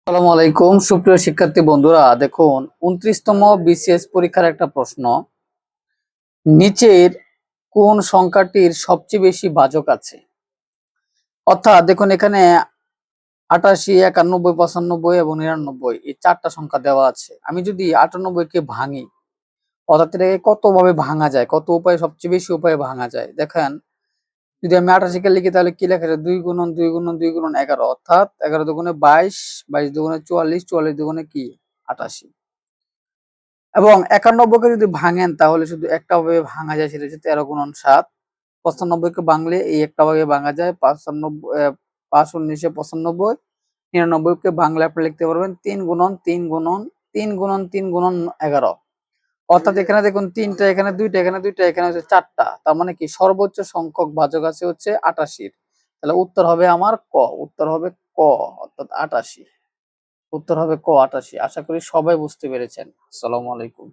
আসসালামু আলাইকুম সুপ্রিয় শিক্ষার্থী বন্ধুরা, দেখুন 29তম বিসিএস পরীক্ষার একটা প্রশ্ন। নিচের কোন সংখ্যাটির সবচেয়ে বেশি ভাজক আছে? অর্থাৎ দেখুন এখানে 88, 91, 95 এবং 99 এই চারটা সংখ্যা দেওয়া আছে। আমি যদি 98 কে ভাঙি, অর্থাৎ এটাকে কত ভাবে ভাঙা যায়, কত উপায়ে সবচেয়ে বেশি উপায়ে ভাঙা যায়। দেখেন, যদি আমি 88 কে লিখি তাহলে কি লেখা যায়? 2 গুণন 2 গুণন 2 গুণন 11, অর্থাৎ 11 দুগুণে 22, 22 দুগুণে 44, 44 দুগুণে কি 88। এবং 91 কে যদি ভাঙেন তাহলে শুধু একটা ভাবে ভাঙা যায়, সেটা হচ্ছে 13 গুণন 7। 95 কে ভাঙলে এই একটা ভাগে ভাঙা যায়, 5 19 95। 99 কে ভাঙলে আপনি লিখতে পারবেন 3 গুণন 3 গুণন 3 গুণন 3 গুণন 11। অর্থাৎ এখানে দেখুন 3টা, এখানে 2টা, এখানে 2টা, এখানে হচ্ছে 4টা। তার মানে কি সর্বোচ্চ সংখ্যক ভাজক আছে হচ্ছে 88। তাহলে উত্তর হবে আমার ক, উত্তর হবে ক, অর্থাৎ 88। উত্তর হবে ক 88। আশা করি সবাই বুঝতে পেরেছেন। আসসালামু আলাইকুম।